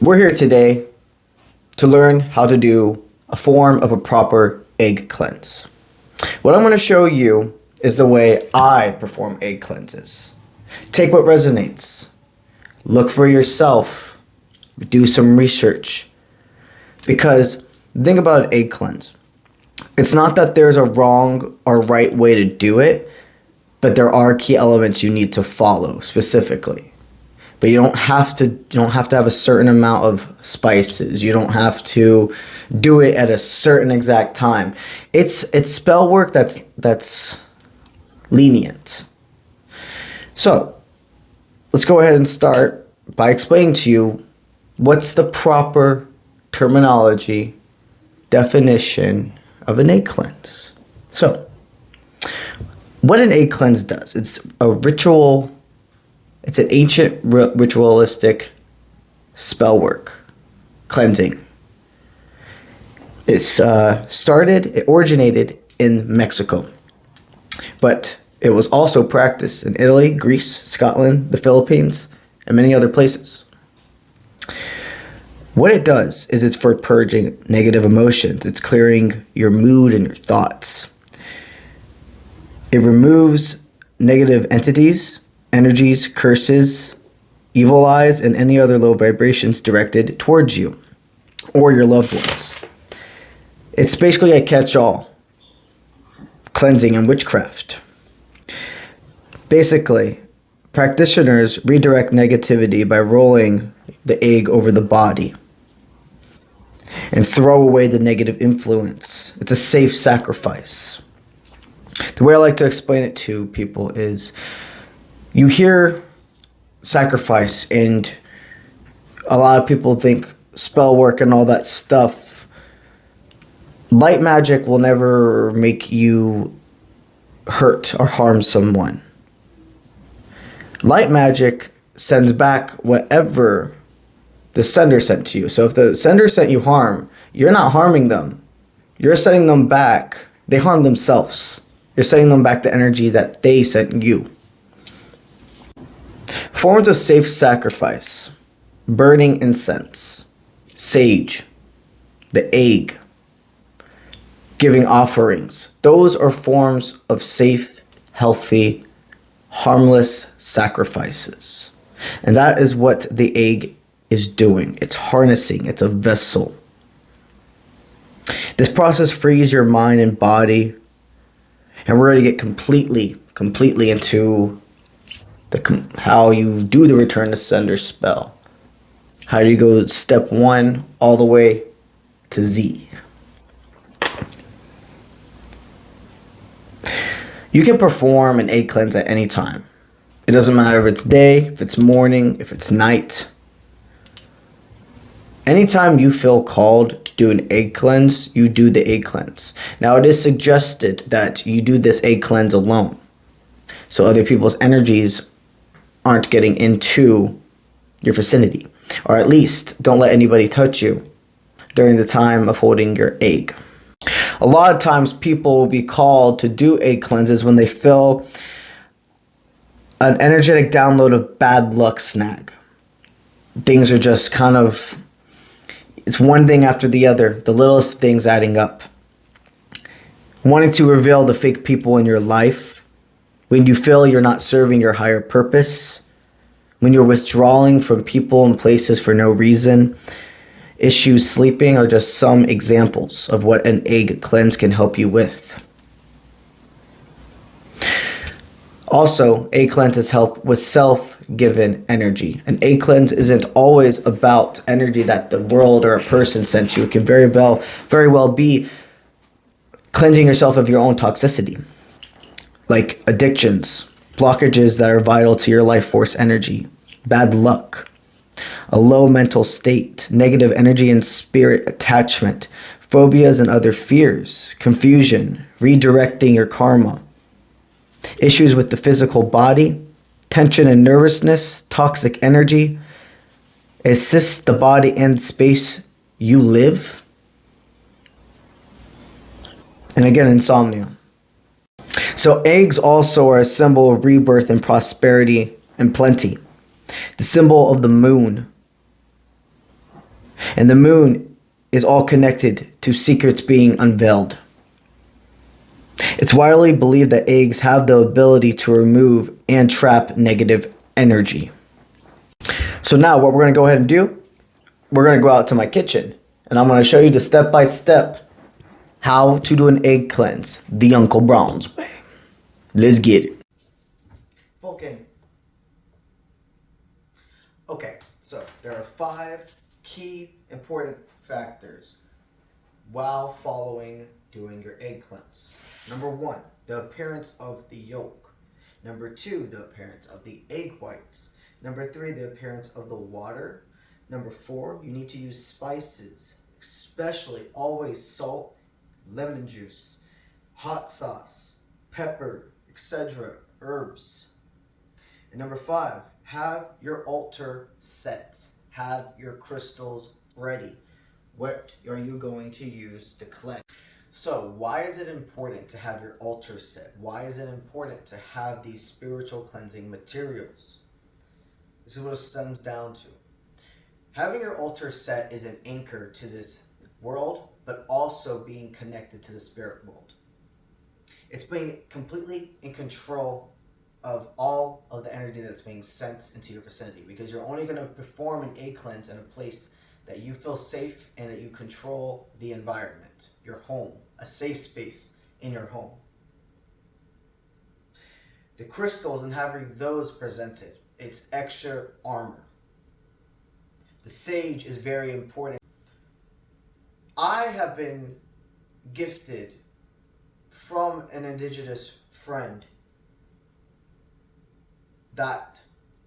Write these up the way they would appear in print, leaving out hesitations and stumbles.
We're here today to learn how to do a form of a proper egg cleanse. What I'm going to show you is the way I perform egg cleanses. Take what resonates. Look for yourself. Do some research. Because think about an egg cleanse. It's not that there's a wrong or right way to do it, but there are key elements you need to follow specifically. But you don't have to have a certain amount of spices. You don't have to do it at a certain exact time. It's spell work that's lenient. So let's go ahead and start by explaining to you what's the proper terminology, definition of an egg cleanse. So what an egg cleanse does, it's a ritual. It's an ancient ritualistic spell work, cleansing. It originated in Mexico, but it was also practiced in Italy, Greece, Scotland, the Philippines, and many other places. What it does is it's for purging negative emotions. It's clearing your mood and your thoughts. It removes negative entities, energies, curses, evil eyes, and any other low vibrations directed towards you or your loved ones. It's basically a catch-all cleansing and witchcraft. Basically, practitioners redirect negativity by rolling the egg over the body and throw away the negative influence. It's a safe sacrifice. The way I like to explain it to people is, you hear sacrifice and a lot of people think spell work and all that stuff. Light magic will never make you hurt or harm someone. Light magic sends back whatever the sender sent to you. So if the sender sent you harm, you're not harming them. You're sending them back. They harm themselves. You're sending them back the energy that they sent you. Forms of safe sacrifice: burning incense, sage, the egg, giving offerings. Those are forms of safe, healthy, harmless sacrifices. And that is what the egg is doing. It's harnessing. It's a vessel. This process frees your mind and body. And we're going to get completely into how you do the return to sender spell. How do you go step 1 all the way to Z? You can perform an egg cleanse at any time. It doesn't matter if it's day, if it's morning, if it's night. Anytime you feel called to do an egg cleanse, you do the egg cleanse. Now, it is suggested that you do this egg cleanse alone, so other people's energies aren't getting into your vicinity, or at least don't let anybody touch you during the time of holding your egg. A lot of times people will be called to do egg cleanses when they feel an energetic download of bad luck snag. Things are just kind of, it's one thing after the other, the littlest things adding up. Wanting to reveal the fake people in your life, when you feel you're not serving your higher purpose, when you're withdrawing from people and places for no reason. Issues sleeping are just some examples of what an egg cleanse can help you with. Also, egg cleanses help with self-given energy. An egg cleanse isn't always about energy that the world or a person sent you. It can very well be cleansing yourself of your own toxicity, like addictions, blockages that are vital to your life force energy, bad luck, a low mental state, negative energy and spirit attachment, phobias and other fears, confusion, redirecting your karma, issues with the physical body, tension and nervousness, toxic energy, assists the body and space you live, and again, insomnia. So eggs also are a symbol of rebirth and prosperity and plenty. The symbol of the moon. And the moon is all connected to secrets being unveiled. It's widely believed that eggs have the ability to remove and trap negative energy. So now what we're going to go ahead and do, we're going to go out to my kitchen and I'm going to show you the step-by-step how to do an egg cleanse the Uncle Brown's way. Let's get it. Okay. Okay, so there are 5 key important factors while following doing your egg cleanse. Number 1, the appearance of the yolk. Number 2, the appearance of the egg whites. Number 3, the appearance of the water. Number 4, you need to use spices, especially always salt, lemon juice, hot sauce, pepper, etc., herbs. And number 5, have your altar set. Have your crystals ready. What are you going to use to cleanse? So why is it important to have your altar set? Why is it important to have these spiritual cleansing materials? This is what it stems down to. Having your altar set is an anchor to this world, but also being connected to the spirit world. It's being completely in control of all of the energy that's being sent into your vicinity, because you're only going to perform an egg cleanse in a place that you feel safe and that you control the environment, your home, a safe space in your home. The crystals and having those presented, it's extra armor. The sage is very important. I have been gifted from an indigenous friend that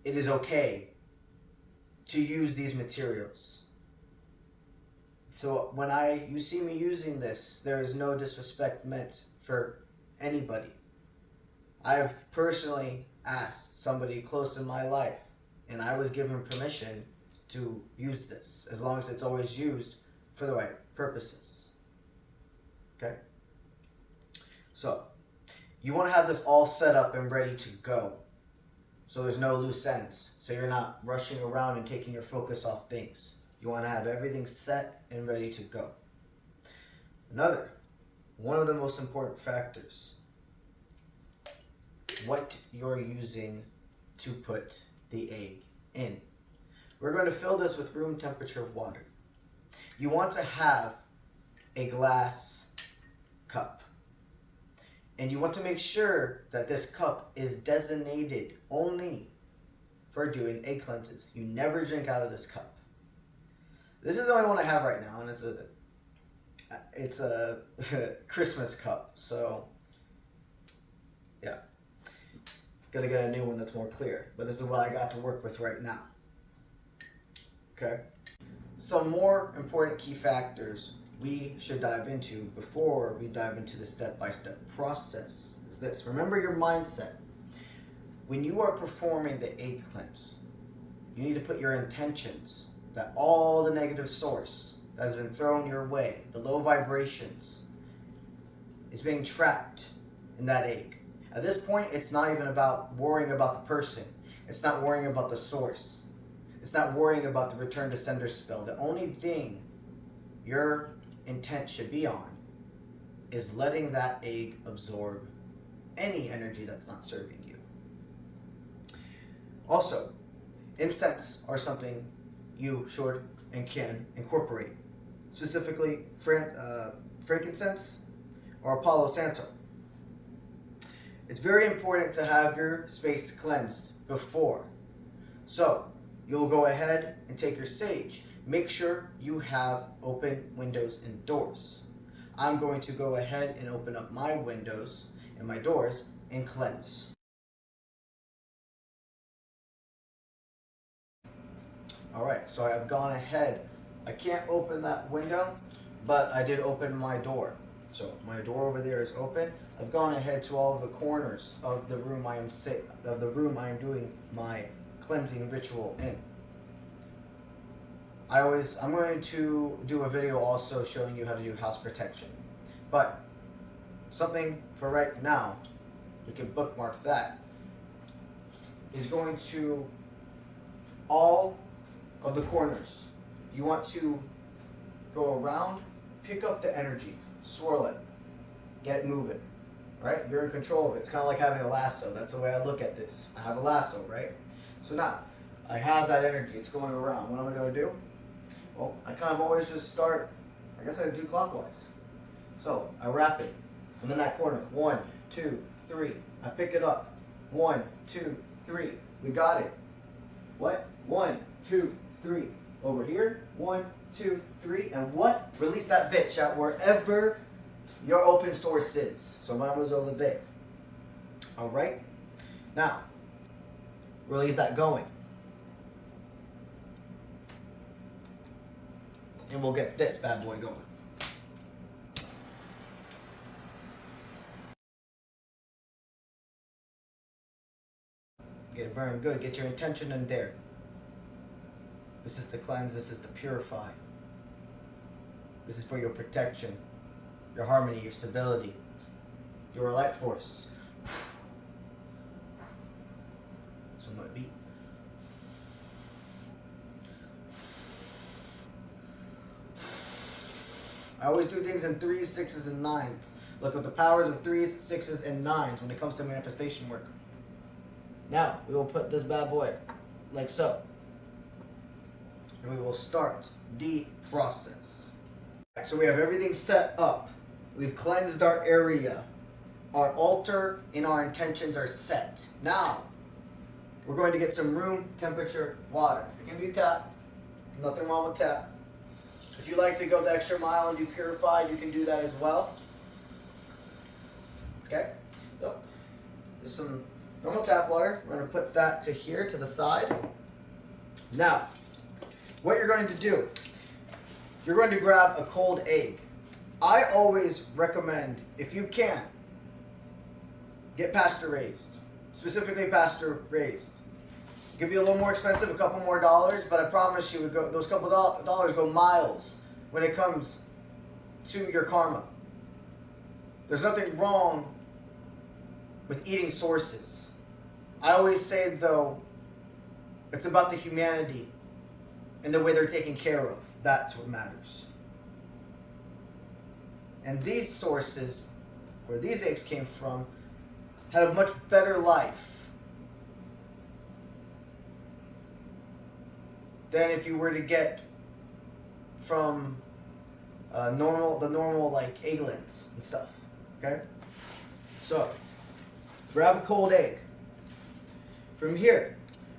it is okay to use these materials. So when you see me using this, there is no disrespect meant for anybody. I have personally asked somebody close in my life, and I was given permission to use this, as long as it's always used for the right purposes. Okay? So, you want to have this all set up and ready to go, so there's no loose ends, so you're not rushing around and taking your focus off things. You want to have everything set and ready to go. One of the most important factors, what you're using to put the egg in. We're going to fill this with room temperature water. You want to have a glass cup. And you want to make sure that this cup is designated only for doing egg cleanses. You never drink out of this cup. This is the only one I have right now, and it's a Christmas cup. So, yeah. Gonna get a new one that's more clear. But this is what I got to work with right now. Okay? Some more important key factors we should dive into before we dive into the step-by-step process is this. Remember your mindset. When you are performing the egg cleanse, you need to put your intentions that all the negative source that has been thrown your way, the low vibrations, is being trapped in that egg. At this point, it's not even about worrying about the person. It's not worrying about the source. It's not worrying about the return to sender spell. The only thing your intent should be on is letting that egg absorb any energy that's not serving you. Also, incense are something you should and can incorporate. Specifically, frankincense or Palo Santo. It's very important to have your space cleansed before. So, you'll go ahead and take your sage. Make sure you have open windows and doors. I'm going to go ahead and open up my windows and my doors and cleanse. Alright, so I have gone ahead. I can't open that window, but I did open my door. So my door over there is open. I've gone ahead to all of the corners of the room I am doing my cleansing ritual in. I'm going to do a video also showing you how to do house protection. But something for right now, we can bookmark that, is going to all of the corners. you want to go around, pick up the energy, swirl it, get it moving, right? You're in control of it. It's kind of like having a lasso. That's the way I look at this. I have a lasso, right? So now, I have that energy. It's going around. What am I going to do? Well, I kind of always just start, I guess I do clockwise. So, I wrap it. And then that corner, 1, 2, 3. I pick it up. 1, 2, 3. We got it. What? 1, 2, 3. Over here. 1, 2, 3. And what? Release that bitch out wherever your open source is. So mine was over there. Alright? Now, we'll leave that going. And we'll get this bad boy going. Get it burned good. Get your intention in there. This is to cleanse. This is to purify. This is for your protection, your harmony, your stability, your life force. So I'm going to beat. I always do things in 3s, 6s, and 9s. Look at the powers of 3s, 6s, and 9s when it comes to manifestation work. Now, we will put this bad boy like so. And we will start the process. So we have everything set up. We've cleansed our area. Our altar and our intentions are set. Now, we're going to get some room temperature water. It can be tap. Nothing wrong with tap. If you like to go the extra mile and do purified, you can do that as well. Okay? So, there's some normal tap water. We're going to put that to here, to the side. Now, what you're going to do, you're going to grab a cold egg. I always recommend, if you can, get pasture raised. Specifically pasture raised. It could be a little more expensive, a couple more dollars, but I promise you, those couple dollars go miles when it comes to your karma. There's nothing wrong with eating sources. I always say, though, it's about the humanity and the way they're taken care of. That's what matters. And these sources, where these eggs came from, had a much better life than if you were to get from the normal like egglets and stuff. Okay? So, grab a cold egg. From here,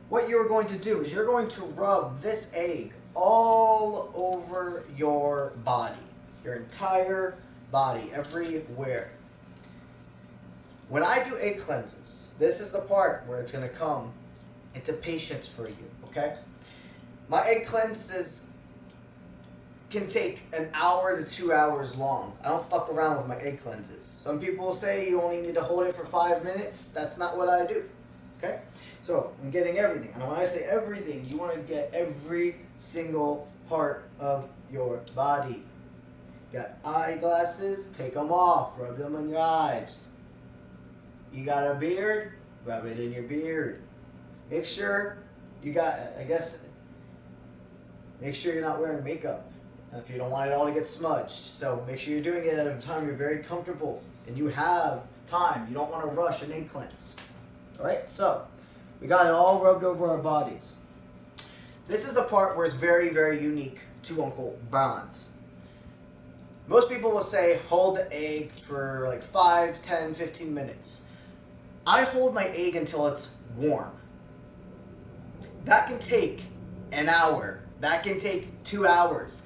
what you're going to do is you're going to rub this egg all over your body. Your entire body, everywhere. When I do egg cleanses, this is the part where it's going to come into patience for you, okay? My egg cleanses can take an hour to 2 hours long. I don't fuck around with my egg cleanses. Some people say you only need to hold it for 5 minutes. That's not what I do, okay? So, I'm getting everything. And when I say everything, you want to get every single part of your body. Got eyeglasses? Take them off. Rub them on your eyes. You got a beard? Rub it in your beard. Make sure you got, make sure you're not wearing makeup if you don't want it all to get smudged. So make sure you're doing it at a time you're very comfortable and you have time. You don't want to rush an egg cleanse. Alright, so we got it all rubbed over our bodies. This is the part where it's very, very unique to Uncle Bronze. Most people will say hold the egg for like 5, 10, 15 minutes. I hold my egg until it's warm. That can take an hour. That can take 2 hours.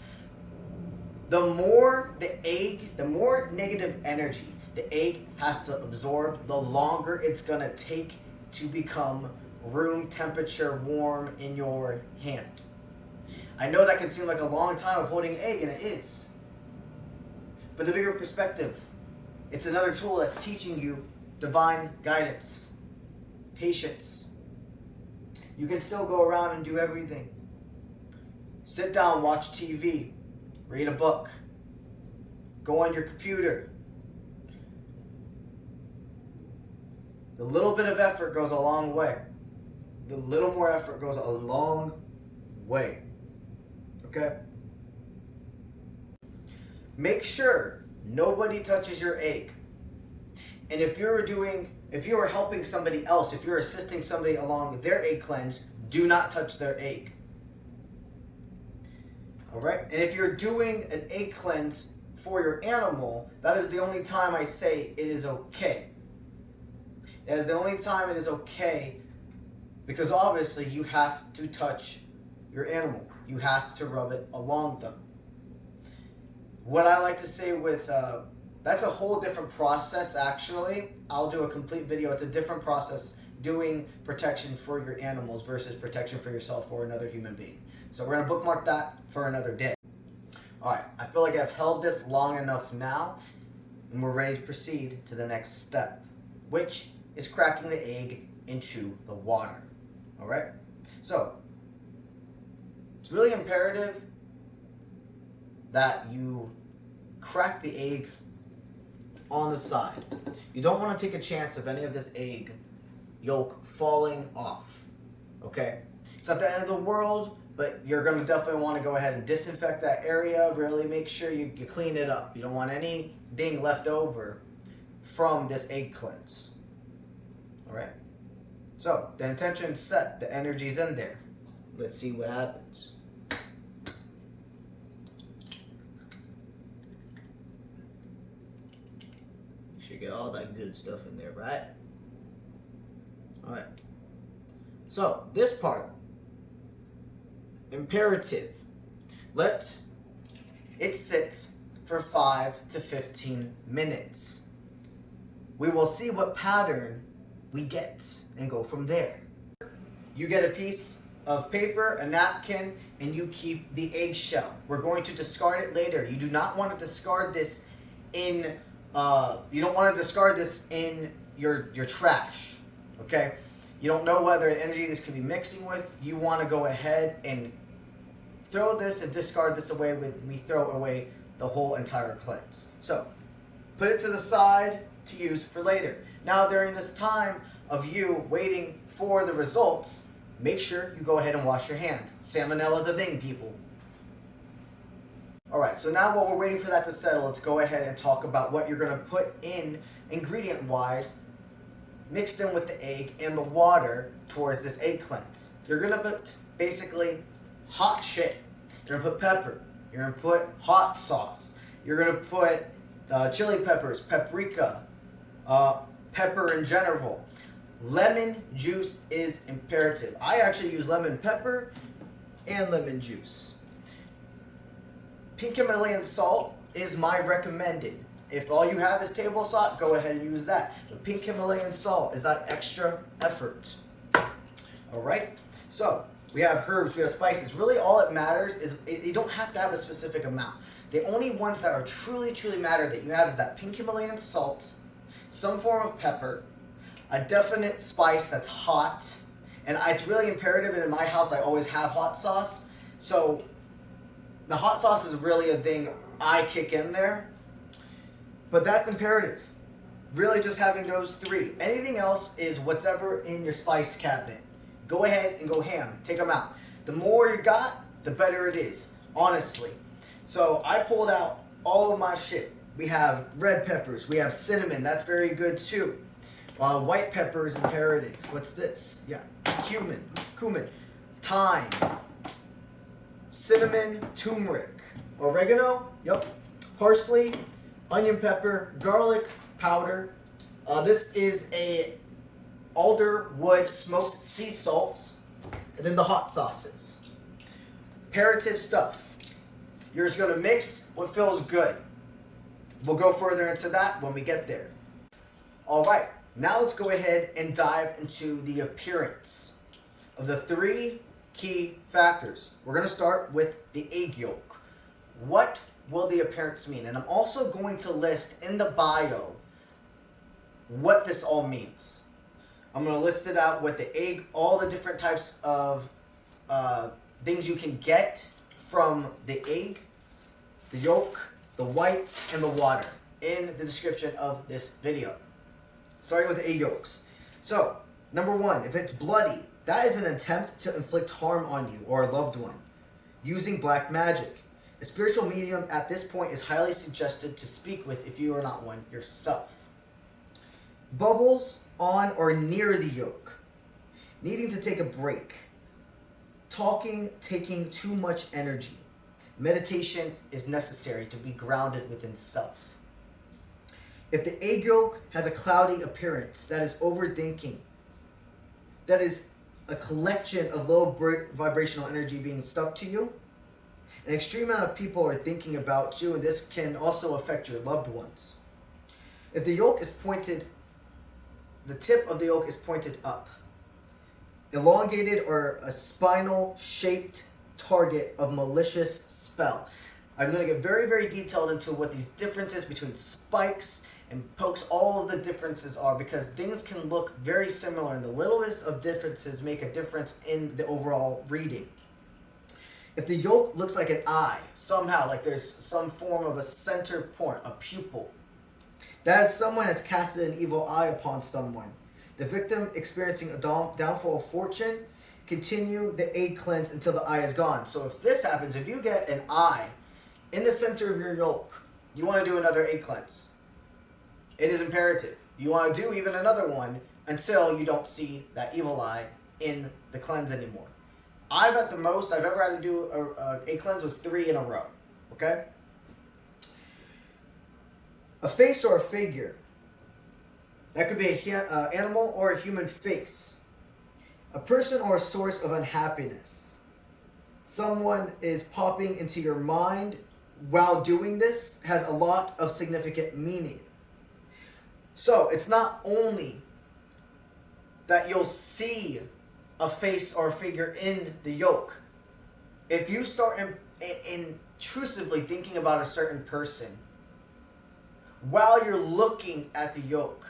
The more the more negative energy the egg has to absorb, the longer it's going to take to become room temperature warm in your hand. I know that can seem like a long time of holding an egg, and it is. But the bigger perspective, it's another tool that's teaching you divine guidance, patience. You can still go around and do everything. Sit down, watch TV, read a book, go on your computer. The little bit of effort goes a long way. The little more effort goes a long way. Okay? Make sure nobody touches your egg. And if you are helping somebody else, if you're assisting somebody along their egg cleanse, do not touch their egg. Alright? And if you're doing an egg cleanse for your animal, that is the only time I say it is okay. That is the only time it is okay, because obviously you have to touch your animal. You have to rub it along them. What I like to say with, that's a whole different process actually. I'll do a complete video. It's a different process doing protection for your animals versus protection for yourself or another human being. So we're going to bookmark that for another day. Alright, I feel like I've held this long enough now, and we're ready to proceed to the next step, which is cracking the egg into the water. Alright? So, it's really imperative that you crack the egg on the side. You don't want to take a chance of any of this egg yolk falling off. Okay? It's not the end of the world, but you're going to definitely want to go ahead and disinfect that area. Really make sure you clean it up. You don't want anything left over from this egg cleanse. Alright? So, the intention's set. The energy's in there. Let's see what happens. Should get all that good stuff in there, right? Alright. So, this part. Imperative. Let it sit for 5 to 15 minutes. We will see what pattern we get and go from there. You get a piece of paper, a napkin, and you keep the eggshell. We're going to discard it later. You do not want to discard this in your trash. Okay? You don't know whether energy this could be mixing with. You want to go ahead and throw this and discard this away with me. Throw away the whole entire cleanse. So, put it to the side to use for later. Now, during this time of you waiting for the results, make sure you go ahead and wash your hands. Salmonella is a thing, people. Alright, so now while we're waiting for that to settle, let's go ahead and talk about what you're going to put in ingredient-wise, mixed in with the egg and the water towards this egg cleanse. You're going to put basically hot shit. You're going to put pepper. You're going to put hot sauce. You're going to put chili peppers, paprika, pepper in general. Lemon juice is imperative. I actually use lemon pepper and lemon juice. Pink Himalayan salt is my recommended. If all you have is table salt, go ahead and use that. But pink Himalayan salt is that extra effort. Alright? So, we have herbs, we have spices. Really all it matters is, you don't have to have a specific amount. The only ones that are truly matter that you have is that pink Himalayan salt, some form of pepper, a definite spice that's hot, and it's really imperative, and in my house I always have hot sauce. So, the hot sauce is really a thing I kick in there. But that's imperative. Really just having those three. Anything else is whatever in your spice cabinet. Go ahead and go ham. Take them out. The more you got, the better it is. Honestly. So I pulled out all of my shit. We have red peppers. We have cinnamon. That's very good too. White pepper is imperative. What's this? Yeah. Cumin. Thyme. Cinnamon. Turmeric. Oregano. Yep. Parsley. Onion pepper, garlic powder. This is a alder wood smoked sea salts, and then the hot sauces. Imperative stuff. You're just gonna mix what feels good. We'll go further into that when we get there. All right, now let's go ahead and dive into the appearance of the 3 key factors. We're gonna start with the egg yolk. What will the appearance mean? And I'm also going to list in the bio what this all means. I'm going to list it out with the egg, all the different types of things you can get from the egg, the yolk, the whites, and the water in the description of this video. Starting with the egg yolks. So, number 1, if it's bloody, that is an attempt to inflict harm on you or a loved one. using black magic. A spiritual medium at this point is highly suggested to speak with if you are not one yourself. Bubbles on or near the yolk. Needing to take a break. Talking, taking too much energy. Meditation is necessary to be grounded within self. If the egg yolk has a cloudy appearance, that is overthinking. That is a collection of low vibrational energy being stuck to you. An extreme amount of people are thinking about you, and this can also affect your loved ones. If the yolk is pointed, the tip of the yolk is pointed up. Elongated or a spindle-shaped target of malicious spell. I'm going to get very, very detailed into what these differences between spikes and pokes, all of the differences are, because things can look very similar, and the littlest of differences make a difference in the overall reading. If the yolk looks like an eye, somehow, like there's some form of a center point, a pupil, that is someone has casted an evil eye upon someone. The victim experiencing a downfall of fortune, continue the egg cleanse until the eye is gone. So if this happens, if you get an eye in the center of your yolk, you want to do another egg cleanse. It is imperative. You want to do even another one until you don't see that evil eye in the cleanse anymore. At the most I've ever had to do a egg cleanse was 3 in a row. Okay? A face or a figure. That could be an animal or a human face. A person or a source of unhappiness. Someone is popping into your mind while doing this has a lot of significant meaning. So it's not only that you'll see a face or a figure in the yolk. If you start intrusively thinking about a certain person while you're looking at the yolk,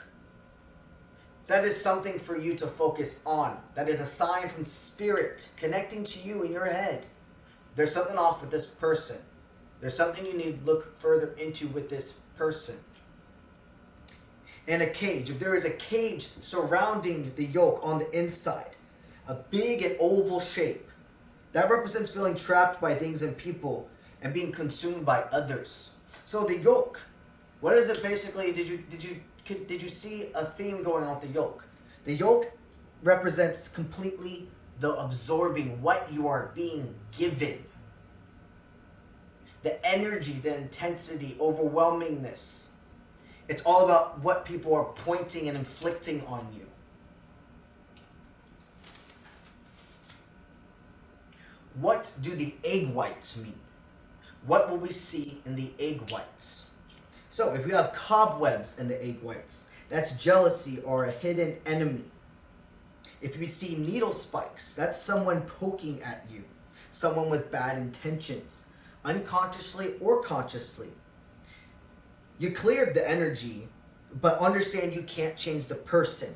that is something for you to focus on. That is a sign from spirit connecting to you in your head. There's something off with this person. There's something you need to look further into with this person. And a cage. If there is a cage surrounding the yolk on the inside, a big and oval shape, that represents feeling trapped by things and people and being consumed by others. So the yolk, what is it basically? Did you see a theme going on with the yolk? The yolk represents completely the absorbing, what you are being given. The energy, the intensity, overwhelmingness. It's all about what people are pointing and inflicting on you. What do the egg whites mean? What will we see in the egg whites? So if you have cobwebs in the egg whites, that's jealousy or a hidden enemy. If you see needle spikes, that's someone poking at you, someone with bad intentions, unconsciously or consciously. You cleared the energy, but understand you can't change the person.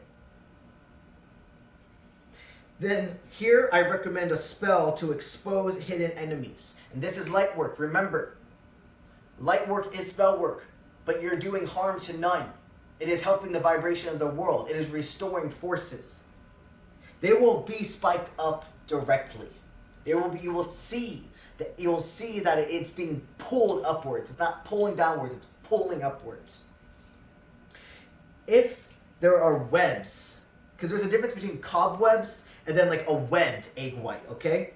Then here I recommend a spell to expose hidden enemies. And this is light work. Remember, light work is spell work, but you're doing harm to none. It is helping the vibration of the world. It is restoring forces. They will be spiked up directly. You will see that it's being pulled upwards. It's not pulling downwards, it's pulling upwards. If there are webs, because there's a difference between cobwebs and then like a webbed egg white, okay?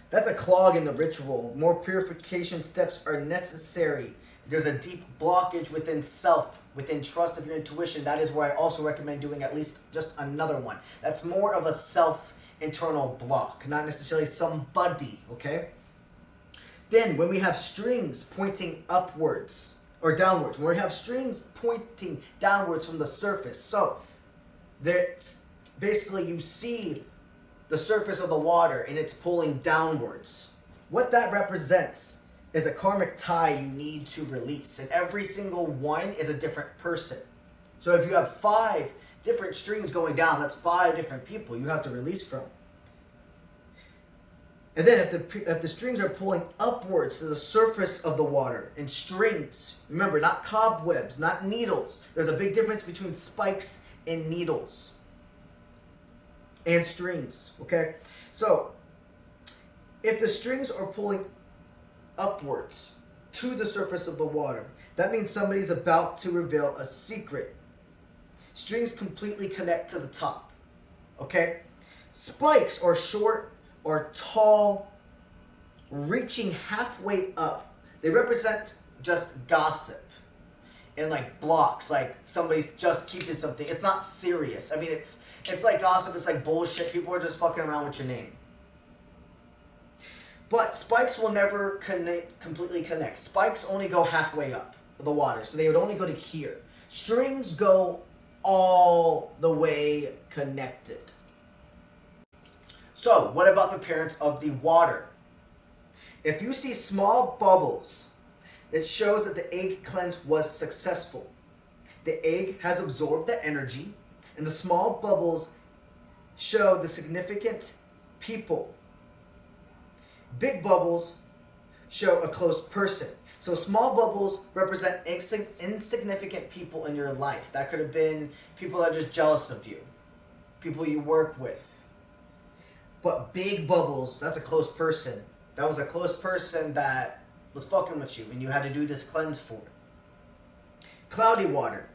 That's a clog in the ritual. More purification steps are necessary. There's a deep blockage within self, within trust of your intuition. That is why I also recommend doing at least just another one. That's more of a self-internal block, not necessarily somebody, okay? Then when we have strings pointing upwards or downwards, when we have strings pointing downwards from the surface, so that's basically you see the surface of the water and it's pulling downwards. What that represents is a karmic tie you need to release, and every single one is a different person. So if you have 5 different strings going down, that's 5 different people you have to release from. And then if the strings are pulling upwards to the surface of the water, and strings, remember, not cobwebs, not needles. There's a big difference between spikes and needles and strings, okay? So If the strings are pulling upwards to the surface of the water, that means somebody's about to reveal a secret. Strings completely connect to the top. Okay? Spikes are short or tall, reaching halfway up. They represent just gossip and like blocks, like somebody's just keeping something. It's not serious. I mean, it's like gossip. It's like bullshit. People are just fucking around with your name. But spikes will never completely connect. Spikes only go halfway up the water, so they would only go to here. Strings go all the way connected. So, what about the appearance of the water? If you see small bubbles, it shows that the egg cleanse was successful. The egg has absorbed the energy, and the small bubbles show the significant people. Big bubbles show a close person. So small bubbles represent insignificant people in your life. That could have been people that are just jealous of you, people you work with. But big bubbles, that's a close person. That was a close person that was fucking with you and you had to do this cleanse for. Cloudy water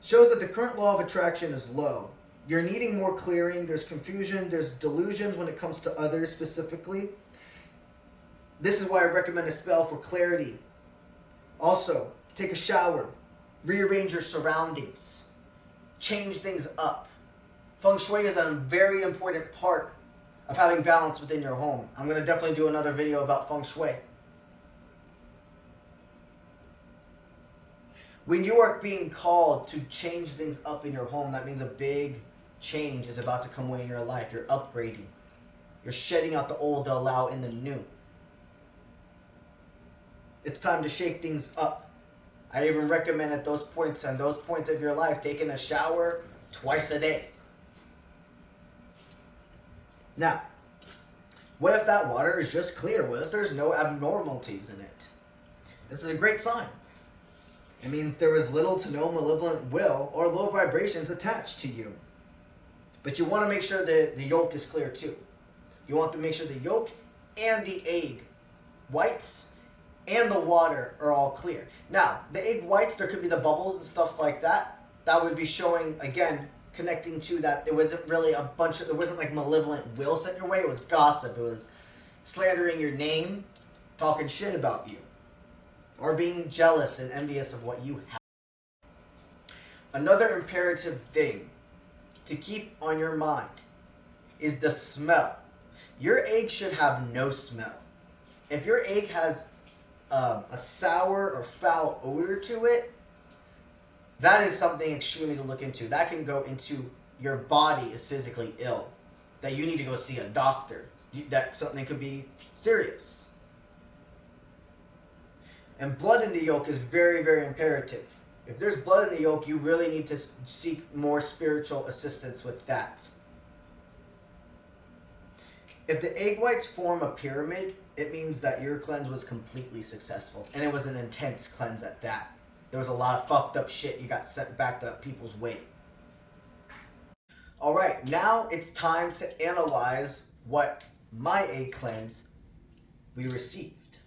shows that the current law of attraction is low. You're needing more clearing. There's confusion. There's delusions when it comes to others specifically. This is why I recommend a spell for clarity. Also, take a shower. Rearrange your surroundings. Change things up. Feng Shui is a very important part of having balance within your home. I'm going to definitely do another video about Feng Shui. When you are being called to change things up in your home, that means a big change is about to come away in your life. You're upgrading. You're shedding out the old to allow in the new. It's time to shake things up. I even recommend at those points of your life, taking a shower twice a day. Now, what if that water is just clear? What if there's no abnormalities in it? This is a great sign. It means there is little to no malevolent will or low vibrations attached to you. But you want to make sure that the yolk is clear too. You want to make sure the yolk and the egg whites and the water are all clear. Now, the egg whites, there could be the bubbles and stuff like that. That would be showing, again, connecting to that it wasn't really there wasn't like malevolent will sent your way. It was gossip. It was slandering your name, talking shit about you, or being jealous and envious of what you have. Another imperative thing to keep on your mind is the smell. Your egg should have no smell. If your egg has a sour or foul odor to it, that is something extremely to look into. That can go into your body is physically ill, that you need to go see a doctor. That something could be serious. And blood in the yolk is very, very imperative. If there's blood in the yolk, you really need to seek more spiritual assistance with that. If the egg whites form a pyramid, it means that your cleanse was completely successful. And it was an intense cleanse at that. There was a lot of fucked up shit you got sent back to people's way. Alright, now it's time to analyze what my egg cleanse we received.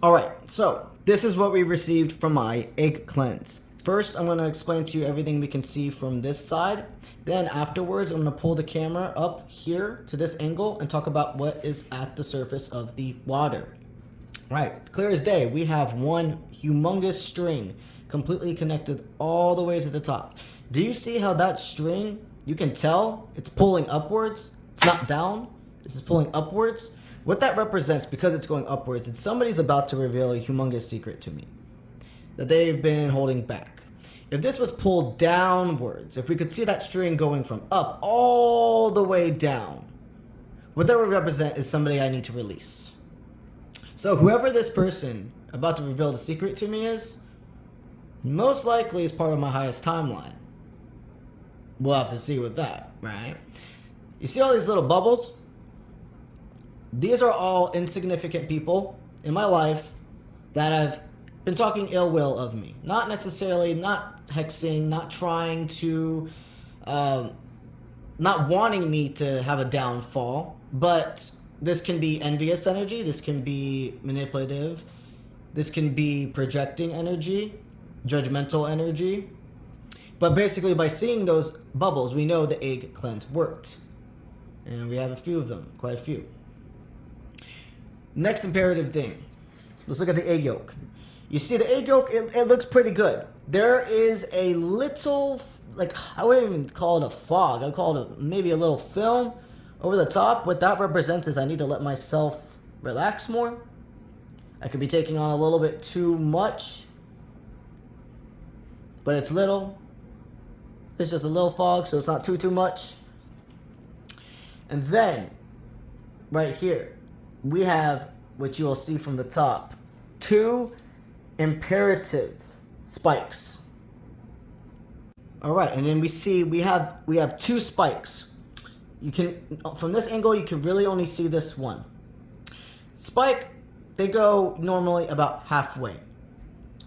Alright, so this is what we received from my egg cleanse. First, I'm going to explain to you everything we can see from this side. Then afterwards, I'm going to pull the camera up here to this angle and talk about what is at the surface of the water. Right, clear as day, we have one humongous string completely connected all the way to the top. Do you see how that string, you can tell it's pulling upwards? It's not down, this is pulling upwards. What that represents, because it's going upwards, it's somebody's about to reveal a humongous secret to me that they've been holding back. If this was pulled downwards, if we could see that string going from up all the way down, what that would represent is somebody I need to release. So whoever this person about to reveal the secret to me is, most likely is part of my highest timeline. We'll have to see with that, right? You see all these little bubbles? These are all insignificant people in my life that have been talking ill will of me. Not necessarily, not hexing, not trying to, not wanting me to have a downfall, but This can be envious energy. This can be manipulative. This can be projecting energy, judgmental energy. But basically, by seeing those bubbles, we know the egg cleanse worked. And we have a few of them, quite a few. Next imperative thing. Let's look at the egg yolk. You see the egg yolk, it looks pretty good. There is a little, like, I wouldn't even call it a fog. I'd call it maybe a little film over the top. What that represents is I need to let myself relax more. I could be taking on a little bit too much, but it's little. It's just a little fog, so it's not too much. And then, right here, we have what you will see from the top, 2 imperative spikes. All right, and then we have 2 spikes. You can, from this angle, you can really only see this one. Spike, they go normally about halfway.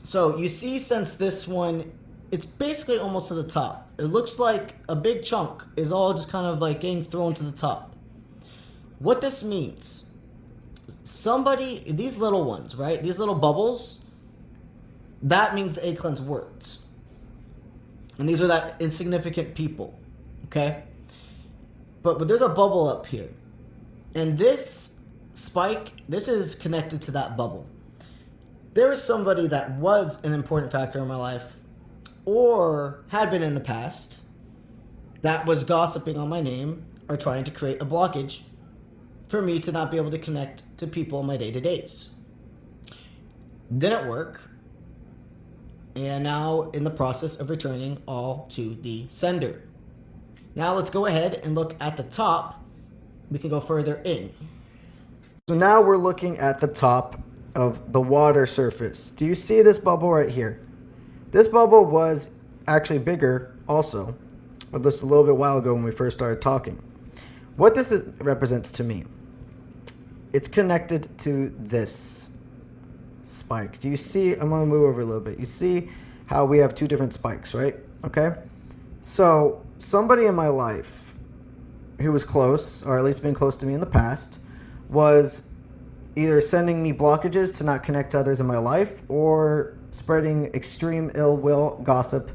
So you see, since this one, it's basically almost to the top. It looks like a big chunk is all just kind of like getting thrown to the top. What this means, somebody, these little ones, right? These little bubbles, that means the egg cleanse worked. And these are that insignificant people, okay? But there's a bubble up here. And this spike, this is connected to that bubble. There is somebody that was an important factor in my life, or had been in the past, that was gossiping on my name or trying to create a blockage for me to not be able to connect to people in my day-to-days. Didn't work. And now in the process of returning all to the sender. Now let's go ahead and look at the top. We can go further in. So now we're looking at the top of the water surface. Do you see this bubble right here? This bubble was actually bigger also, but just a little bit while ago when we first started talking. What this represents to me, it's connected to this spike. Do you see? I'm going to move over a little bit. You see how we have 2 different spikes, right? Okay. So somebody in my life who was close, or at least been close to me in the past, was either sending me blockages to not connect to others in my life, or spreading extreme ill will gossip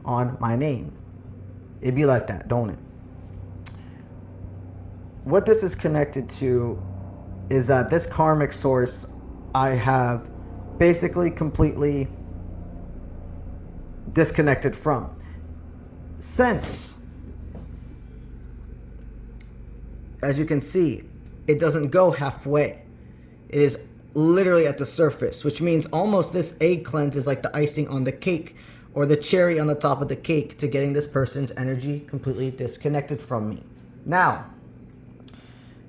on my name. It'd be like that, don't it? What this is connected to is that this karmic source I have basically completely disconnected from. Since, as you can see, it doesn't go halfway. It is literally at the surface, which means almost this egg cleanse is like the icing on the cake, or the cherry on the top of the cake, to getting this person's energy completely disconnected from me. Now,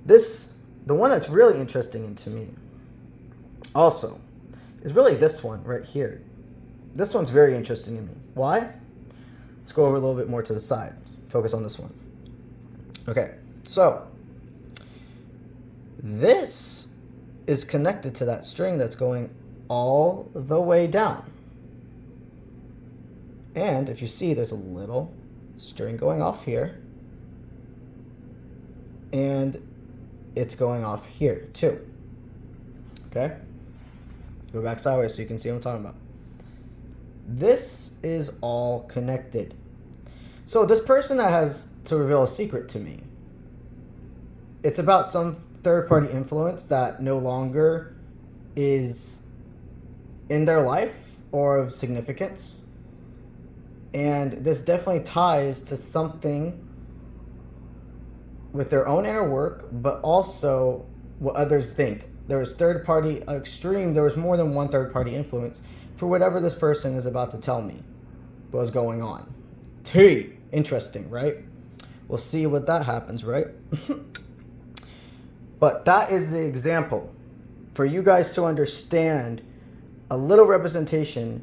the one that's really interesting to me also is really this one right here. This one's very interesting to me. Why? Let's go over a little bit more to the side. Focus on this one. Okay, so this is connected to that string that's going all the way down. And if you see, there's a little string going off here. And it's going off here too. Okay? Go back sideways so you can see what I'm talking about. This is all connected. So this person that has to reveal a secret to me, it's about some third-party influence that no longer is in their life or of significance. And this definitely ties to something with their own inner work, but also what others think. There was third-party extreme, there was more than one third-party influence for whatever this person is about to tell me was going on. Interesting, right? We'll see what that happens, right? But that is the example for you guys to understand a little representation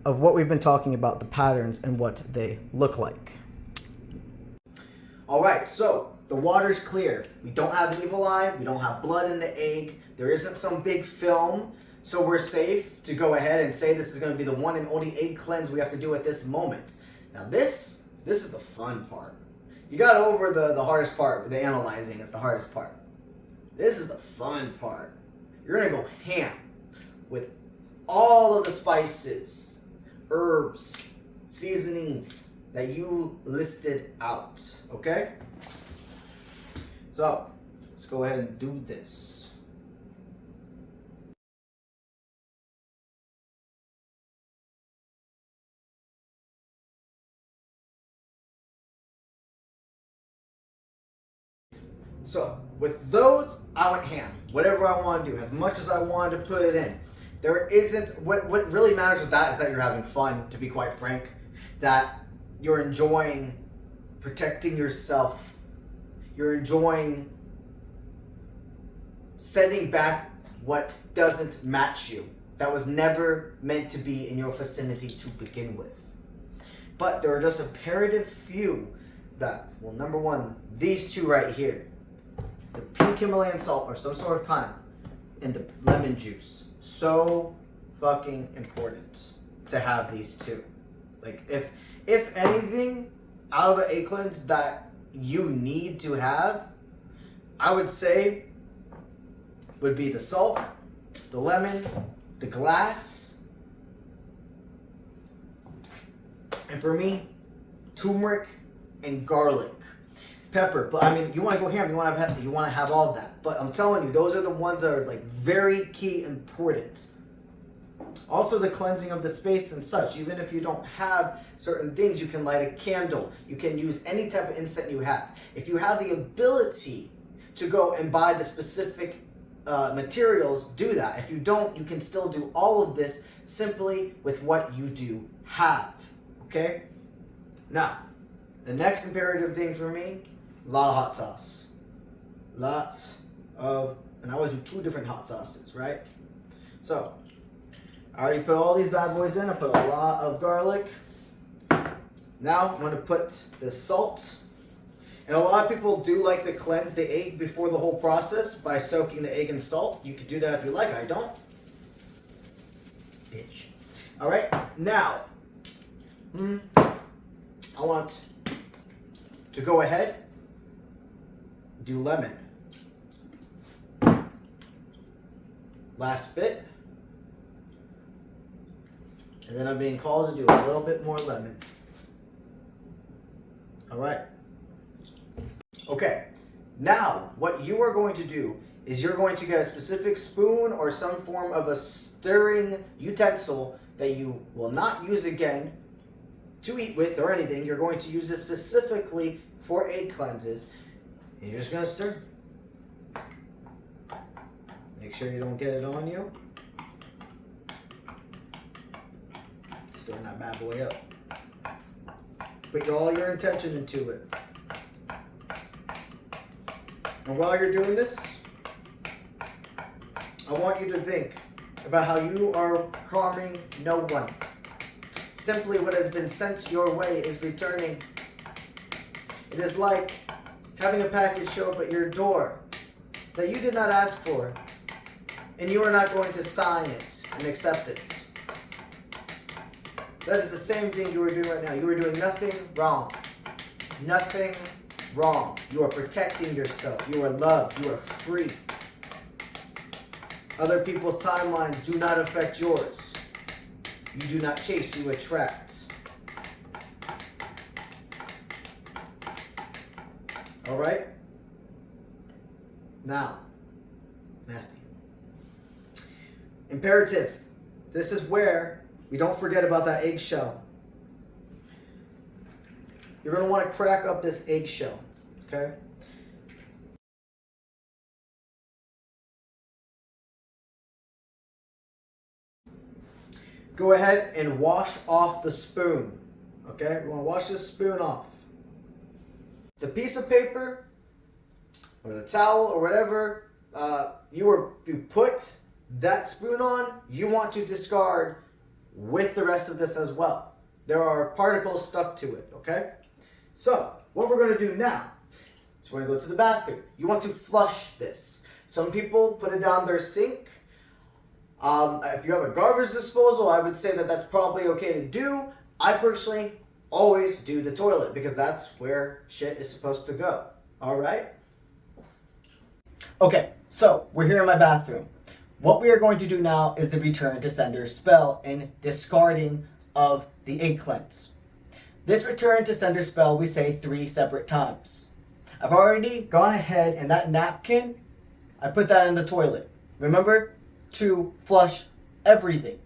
of what we've been talking about, the patterns and what they look like. All right, so the water's clear. We don't have an evil eye. We don't have blood in the egg. There isn't some big film. So we're safe to go ahead and say this is going to be the one and only egg cleanse we have to do at this moment. Now this is the fun part. You got over the hardest part, the analyzing is the hardest part. This is the fun part. You're gonna go ham with all of the spices, herbs, seasonings that you listed out, okay? So, let's go ahead and do this. So, with those, I went ham. Whatever I want to do, as much as I wanted to put it in. There isn't, what really matters with that is that you're having fun, to be quite frank. That you're enjoying protecting yourself. You're enjoying sending back what doesn't match you. That was never meant to be in your vicinity to begin with. But there are just a imperative few that, well, number one, these two right here. The pink Himalayan salt or some sort of kind, and the lemon juice. So fucking important to have these two. Like, if anything out of an egg cleanse that you need to have, I would say would be the salt, the lemon, the glass, and for me, turmeric and garlic. Pepper, but I mean, you want to go ham. You want to have all of that. But I'm telling you, those are the ones that are like very key important. Also, the cleansing of the space and such. Even if you don't have certain things, you can light a candle. You can use any type of incense you have. If you have the ability to go and buy the specific materials, do that. If you don't, you can still do all of this simply with what you do have. Okay? Now, the next imperative thing for me. A lot of hot sauce. Lots of, and I always do 2 different hot sauces, right? So, I already put all these bad boys in. I put a lot of garlic. Now, I'm going to put the salt. And a lot of people do like to cleanse the egg before the whole process by soaking the egg in salt. You could do that if you like. I don't. Bitch. Alright, now, I want to go ahead. Do lemon. Last bit. And then I'm being called to do a little bit more lemon. Alright. Okay. Now, what you are going to do is you're going to get a specific spoon or some form of a stirring utensil that you will not use again to eat with or anything. You're going to use this specifically for egg cleanses. And you're just going to stir. Make sure you don't get it on you. Stir that bad boy up. Put all your intention into it. And while you're doing this, I want you to think about how you are harming no one. Simply what has been sent your way is returning. It is like having a package show up at your door that you did not ask for, and you are not going to sign it and accept it. That is the same thing you are doing right now. You are doing nothing wrong. Nothing wrong. You are protecting yourself. You are loved. You are free. Other people's timelines do not affect yours. You do not chase, you attract. Alright? Now, nasty. Imperative. This is where we don't forget about that eggshell. You're going to want to crack up this eggshell. Okay? Go ahead and wash off the spoon. Okay? We're going to wash this spoon off. The piece of paper or the towel or whatever you put that spoon on, you want to discard with the rest of this as well. There are particles stuck to it, okay? So, what we're going to do now is we're going to go to the bathroom. You want to flush this. Some people put it down their sink. If you have a garbage disposal, I would say that that's probably okay to do. I personally always do the toilet because that's where shit is supposed to go. All right? Okay, So, we're here in my bathroom. What we are going to do now is the return to sender spell and discarding of the egg cleanse. This return to sender spell we say 3 separate times. I've already gone ahead and that napkin, I put that in the toilet. Remember to flush everything.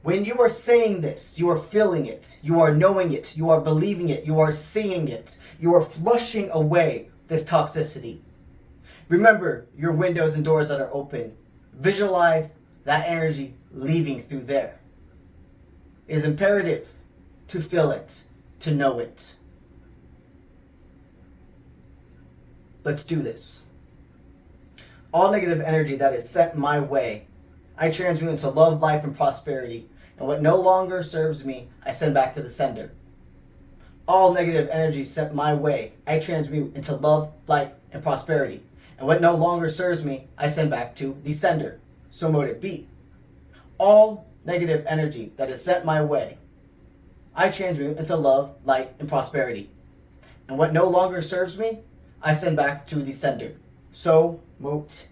When you are saying this, you are feeling it, you are knowing it, you are believing it, you are seeing it, you are flushing away this toxicity. Remember your windows and doors that are open. Visualize that energy leaving through there. It is imperative to feel it, to know it. Let's do this. All negative energy that is sent my way, I transmute into love, life, and prosperity. And what no longer serves me, I send back to the sender. All negative energy sent my way, I transmute into love, light, and prosperity. And what no longer serves me, I send back to the sender. So mote it be. All negative energy that is sent my way, I transmute into love, light, and prosperity. And what no longer serves me, I send back to the sender. So mote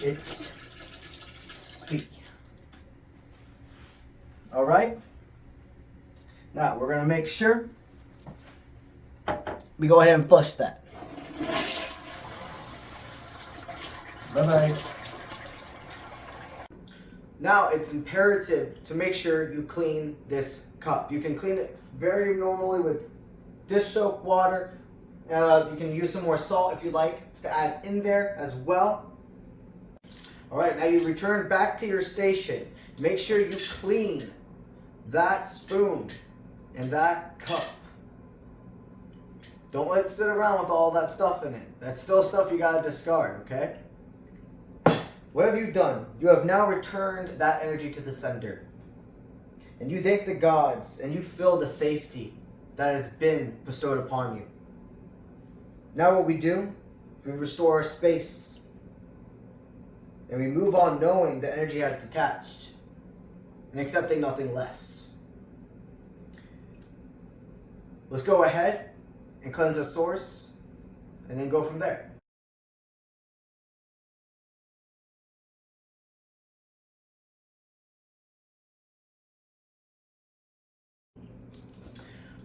it be. Alright? Now we're going to make sure we go ahead and flush that. Bye-bye. Now it's imperative to make sure you clean this cup. You can clean it very normally with dish soap, water. You can use some more salt if you like to add in there as well. Alright, now you return back to your station. Make sure you clean that spoon and that cup. Don't let it sit around with all that stuff in it. That's still stuff you gotta discard, okay? What have you done? You have now returned that energy to the sender. And you thank the gods and you feel the safety that has been bestowed upon you. Now what we do, we restore our space. And we move on knowing the energy has detached and accepting nothing less. Let's go ahead and cleanse the source and then go from there.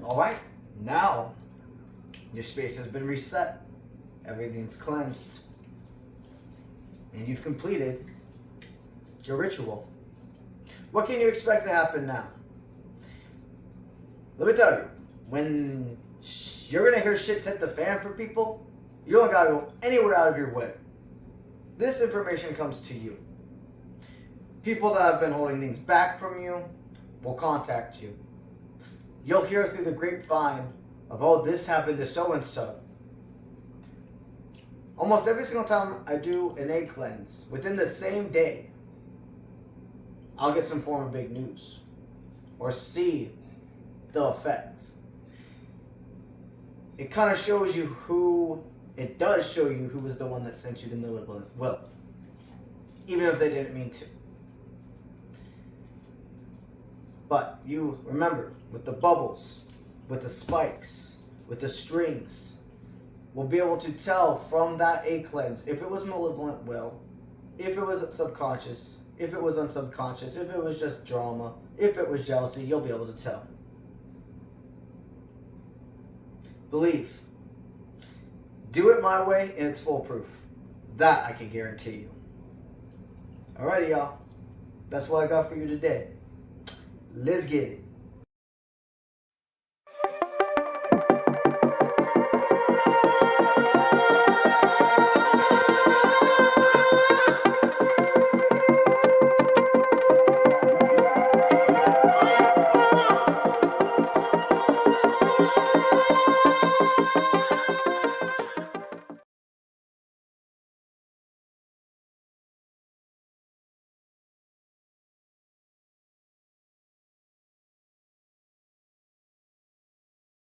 Alright, now your space has been reset. Everything's cleansed. And you've completed your ritual. What can you expect to happen now? Let me tell you, when you're going to hear shit's hit the fan for people, you don't got to go anywhere out of your way. This information comes to you. People that have been holding things back from you will contact you. You'll hear through the grapevine of, oh, this happened to so-and-so. Almost every single time I do an egg cleanse, within the same day, I'll get some form of big news or see the effects. It kind of shows you who, it does show you who was the one that sent you the malevolent will, even if they didn't mean to. But you remember, with the bubbles, with the spikes, with the strings, we'll be able to tell from that egg cleanse if it was malevolent will, if it was subconscious, if it was unsubconscious, if it was just drama, if it was jealousy, you'll be able to tell. Believe. Do it my way and it's foolproof. That I can guarantee you. Alrighty, y'all. That's what I got for you today. Let's get it.